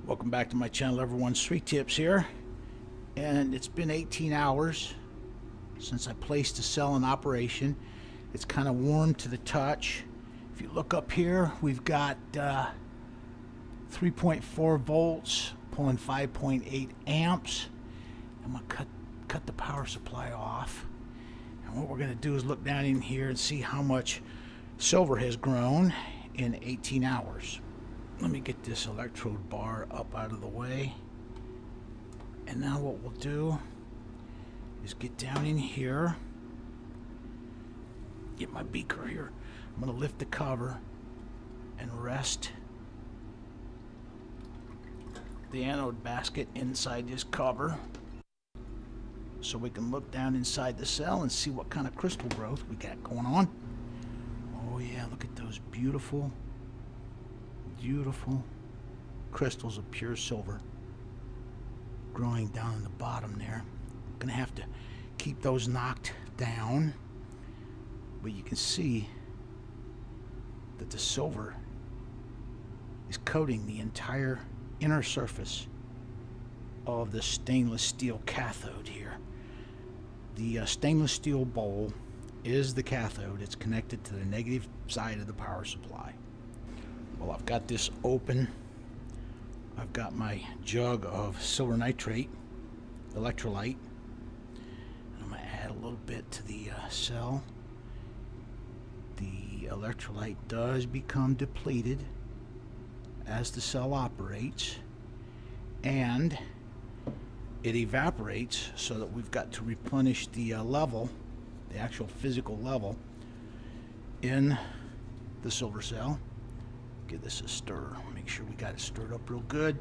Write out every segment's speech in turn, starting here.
Welcome back to my channel, everyone. Street Tips here, and it's been 18 hours since I placed the cell in operation. It's kind of warm to the touch. If you look up here, we've got 3.4 volts pulling 5.8 amps. I'm gonna cut the power supply off, and what we're gonna do is look down in here and see how much silver has grown in 18 hours. Let me get this electrode bar up out of the way. And now what we'll do is get down in here, get my beaker here. I'm going to lift the cover and rest the anode basket inside this cover so we can look down inside the cell and see what kind of crystal growth we got going on. Oh yeah, look at those beautiful crystals of pure silver growing down in the bottom there. I'm gonna have to keep those knocked down, but you can see that the silver is coating the entire inner surface of the stainless steel cathode here. The stainless steel bowl is the cathode. It's connected to the negative side of the power supply. Well, I've got this open. I've got my jug of silver nitrate electrolyte. I'm going to add a little bit to the cell. The electrolyte does become depleted as the cell operates, and it evaporates so that we've got to replenish the level, the actual physical level in the silver cell. Give this a stir. Make sure we got it stirred up real good.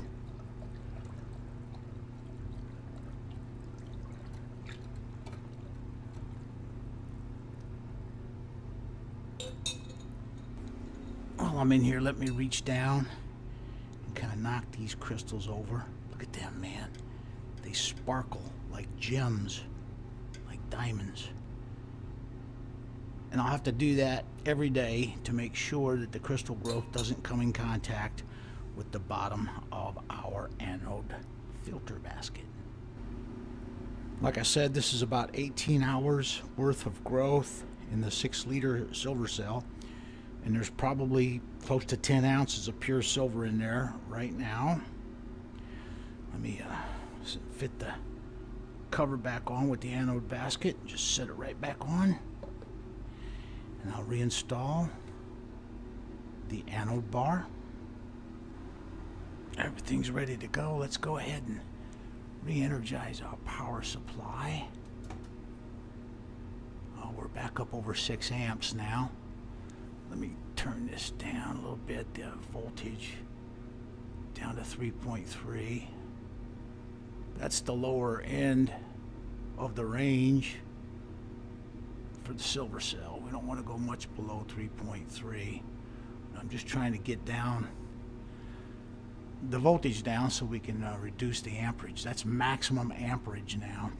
While I'm in here, let me reach down and kind of knock these crystals over. Look at them, man. They sparkle like gems, like diamonds. And I'll have to do that every day to make sure that the crystal growth doesn't come in contact with the bottom of our anode filter basket. Like I said, this is about 18 hours worth of growth in the 6-liter silver cell, and there's probably close to 10 ounces of pure silver in there right now. Let me fit the cover back on with the anode basket. Just set it right back on. And I'll reinstall the anode bar. Everything's ready to go. Let's go ahead and re-energize our power supply. Oh, we're back up over 6 amps now. Let me turn this down a little bit, the voltage down to 3.3. That's the lower end of the range for the silver cell. We don't want to go much below 3.3. I'm just trying to get down the voltage down so we can reduce the amperage. That's maximum amperage now.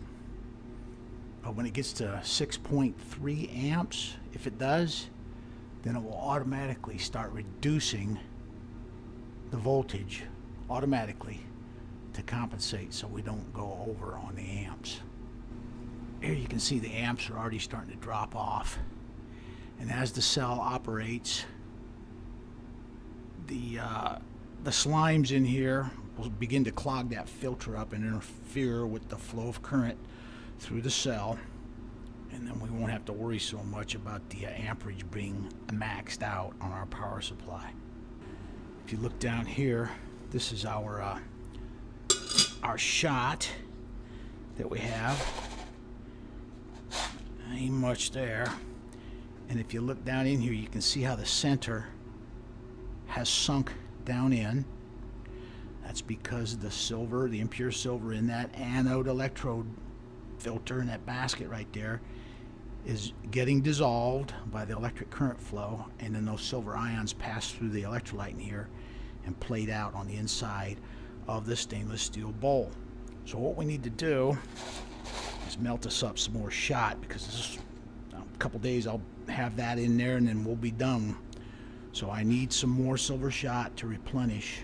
But when it gets to 6.3 amps, if it does, then it will automatically start reducing the voltage automatically to compensate so we don't go over on the amps. Here you can see the amps are already starting to drop off, and as the cell operates, the slimes in here will begin to clog that filter up and interfere with the flow of current through the cell, and then we won't have to worry so much about the amperage being maxed out on our power supply. If you look down here, this is our shot that we have. Ain't much there, and if you look down in here, you can see how the center has sunk down in. That's because the silver, the impure silver in that anode electrode filter in that basket right there is getting dissolved by the electric current flow, and then those silver ions pass through the electrolyte in here and played out on the inside of the stainless steel bowl. So what we need to do is melt us up some more shot, because this, a couple days I'll have that in there and then we'll be done. So I need some more silver shot to replenish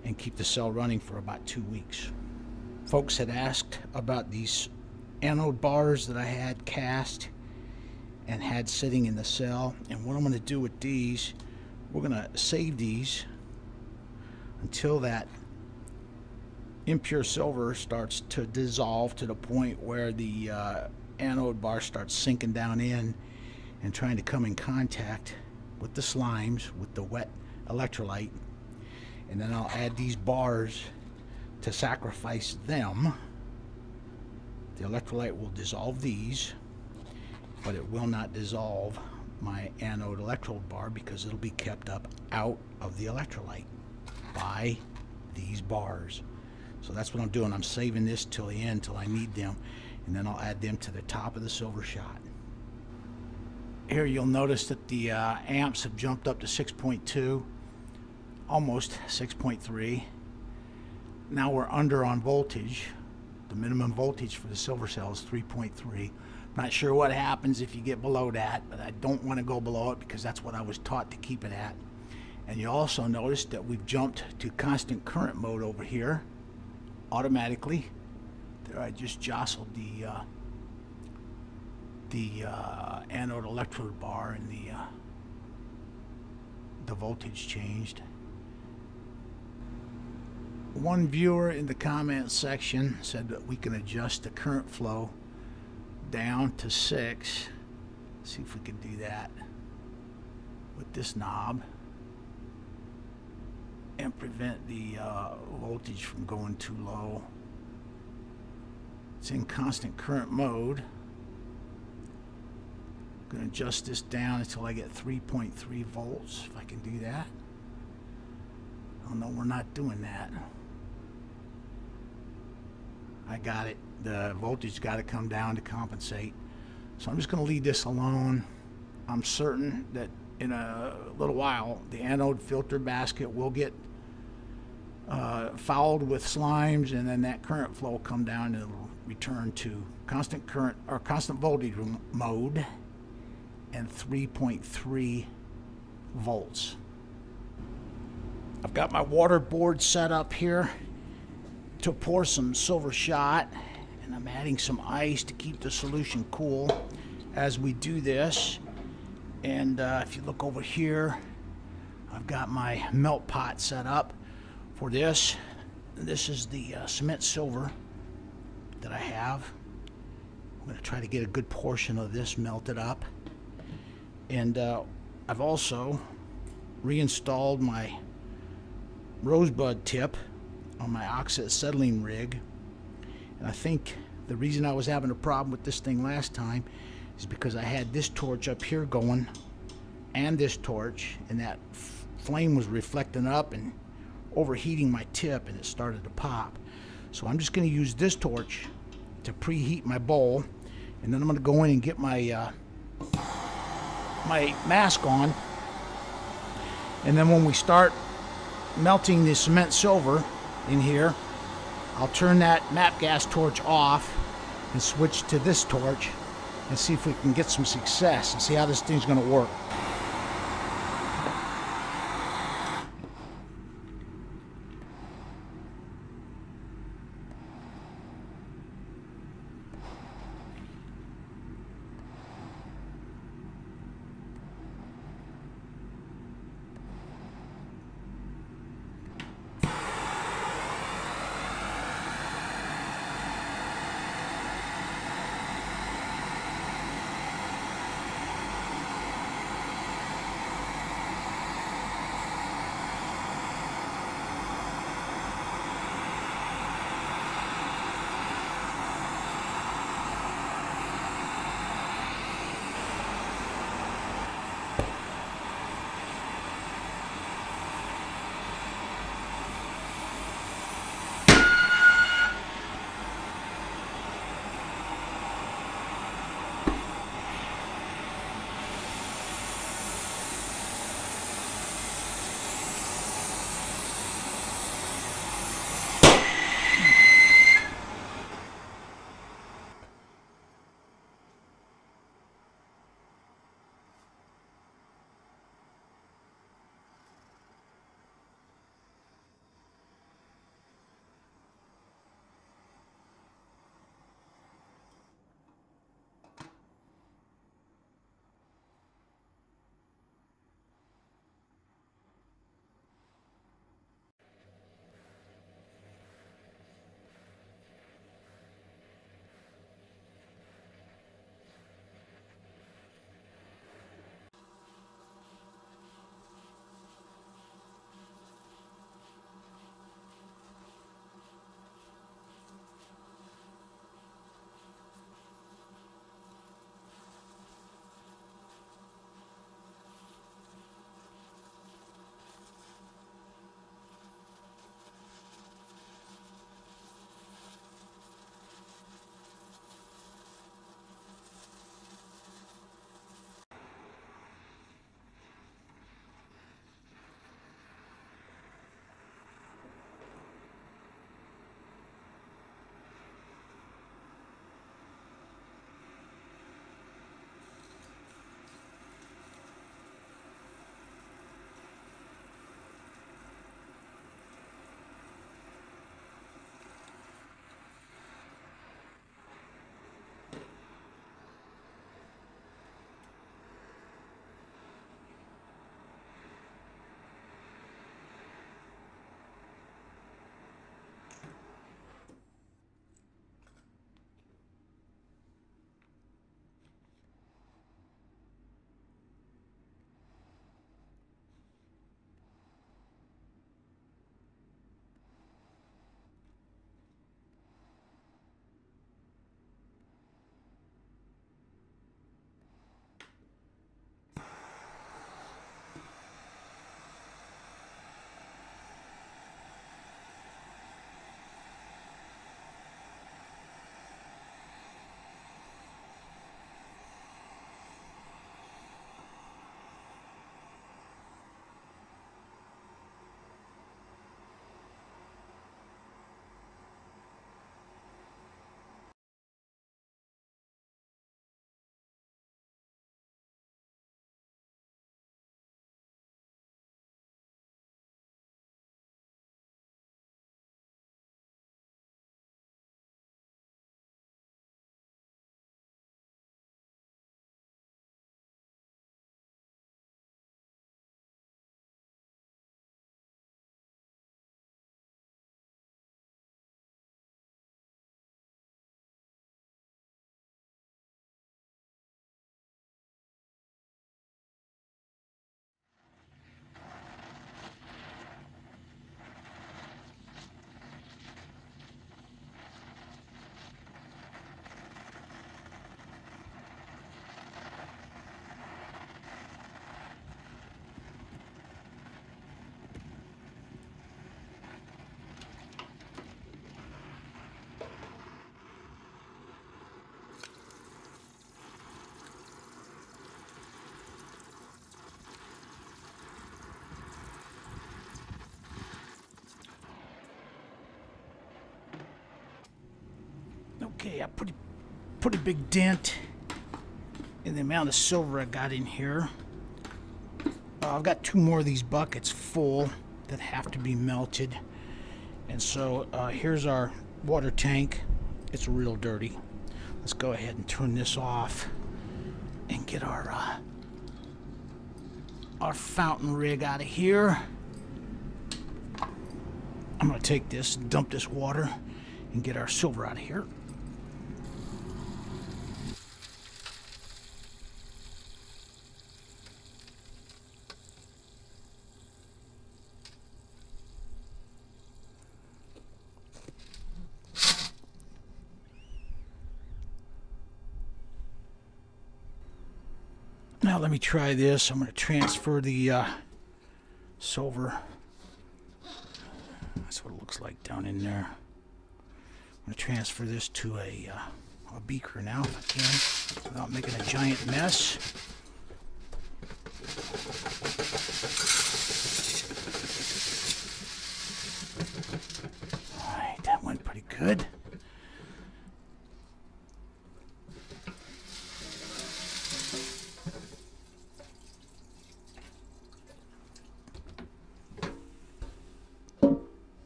and keep the cell running for about 2 weeks. Folks had asked about these anode bars that I had cast and had sitting in the cell, and what I'm going to do with these, we're going to save these until that impure silver starts to dissolve to the point where the anode bar starts sinking down in and trying to come in contact with the slimes, with the wet electrolyte. And then I'll add these bars to sacrifice them. The electrolyte will dissolve these, but it will not dissolve my anode electrode bar because it'll be kept up out of the electrolyte by these bars. So that's what I'm doing. I'm saving this till the end, till I need them, and then I'll add them to the top of the silver shot. Here you'll notice that the amps have jumped up to 6.2, almost 6.3. Now we're under on voltage. The minimum voltage for the silver cell is 3.3. Not sure what happens if you get below that, but I don't want to go below it because that's what I was taught to keep it at. And you also notice that we've jumped to constant current mode over here automatically. There, I just jostled the anode electrode bar, and the voltage changed. One viewer in the comment section said that we can adjust the current flow down to 6. Let's see if we can do that with this knob and prevent the voltage from going too low. It's in constant current mode. I'm going to adjust this down until I get 3.3 volts, if I can do that. Oh no, we're not doing that. I got it. The voltage got to come down to compensate. So I'm just going to leave this alone. I'm certain that in a little while the anode filter basket will get fouled with slimes, and then that current flow will come down and it'll return to constant current or constant voltage mode and 3.3 volts. I've got my water board set up here to pour some silver shot, and I'm adding some ice to keep the solution cool as we do this. And if you look over here, I've got my melt pot set up for this. This is the cement silver that I have. I'm going to try to get a good portion of this melted up. And I've also reinstalled my rosebud tip on my oxide-acetylene rig. And I think the reason I was having a problem with this thing last time is because I had this torch up here going and this torch, and that flame was reflecting up and overheating my tip, and it started to pop. So I'm just going to use this torch to preheat my bowl, and then I'm going to go in and get my my mask on, and then when we start melting the cement silver in here, I'll turn that MAP gas torch off and switch to this torch and see if we can get some success and see how this thing's going to work. Okay, I pretty big dent in the amount of silver I got in here. I've got 2 more of these buckets full that have to be melted. And so here's our water tank. It's real dirty. Let's go ahead and turn this off and get our fountain rig out of here. I'm going to take this, dump this water, and get our silver out of here. Now let me try this. I'm going to transfer the silver. That's what it looks like down in there. I'm going to transfer this to a beaker now if I can, without making a giant mess. Alright, that went pretty good.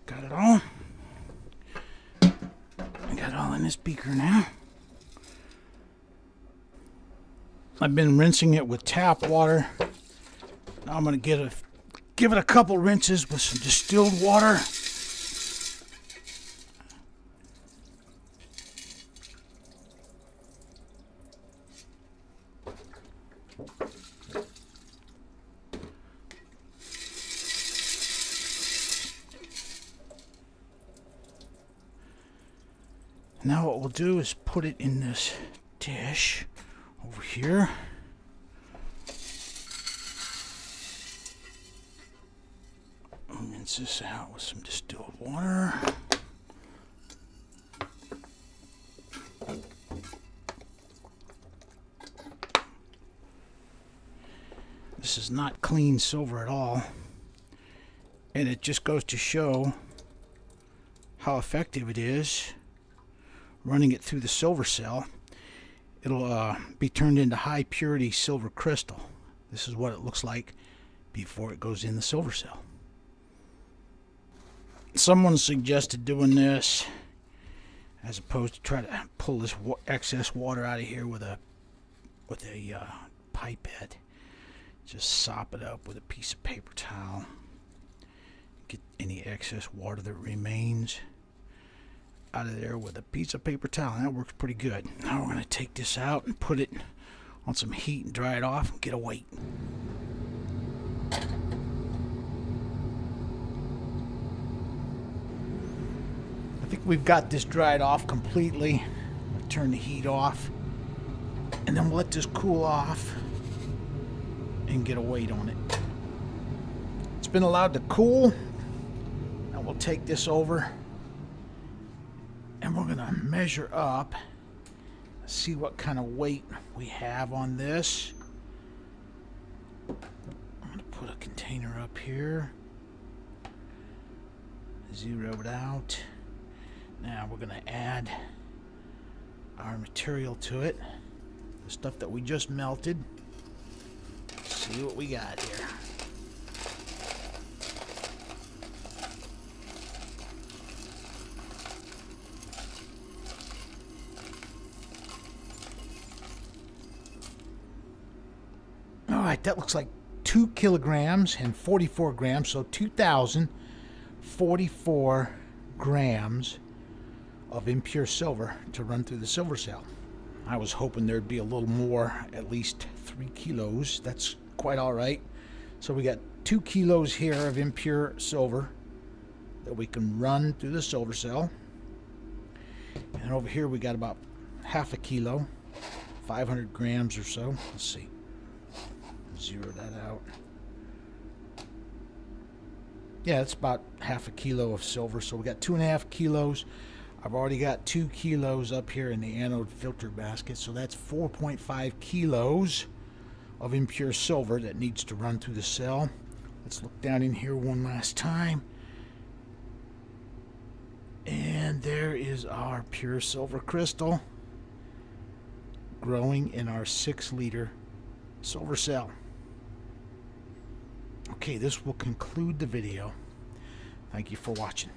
Got it all. I got it all in this beaker now. I've been rinsing it with tap water. Now I'm going to give it a couple rinses with some distilled water. Now what we'll do is put it in this dish over here. Rinse this out with some distilled water. This is not clean silver at all, and it just goes to show how effective it is running it through the silver cell. It'll be turned into high purity silver crystal. This is what it looks like before it goes in the silver cell. Someone suggested doing this as opposed to try to pull this excess water out of here with a pipette. Just sop it up with a piece of paper towel. Get any excess water that remains out of there with a piece of paper towel. That works pretty good. Now we're going to take this out and put it on some heat and dry it off and get a weight. I think we've got this dried off completely. I'll turn the heat off and then we'll let this cool off and get a weight on it. It's been allowed to cool. Now we'll take this over and we're gonna measure up, see what kind of weight we have on this. I'm gonna put a container up here, zero it out. Now we're gonna add our material to it, the stuff that we just melted. Let's see what we got here. Alright, that looks like 2 kilograms and 44 grams, so 2,044 grams of impure silver to run through the silver cell. I was hoping there'd be a little more, at least 3 kilos. That's quite alright. So we got 2 kilos here of impure silver that we can run through the silver cell. And over here we got about half a kilo, 500 grams or so. Let's see. Zero that out. Yeah, it's about half a kilo of silver. So we got 2.5 kilos. I've already got 2 kilos up here in the anode filter basket. So that's 4.5 kilos of impure silver that needs to run through the cell. Let's look down in here one last time. And And there is our pure silver crystal growing in our 6-liter silver cell. Okay, this will conclude the video. Thank you for watching.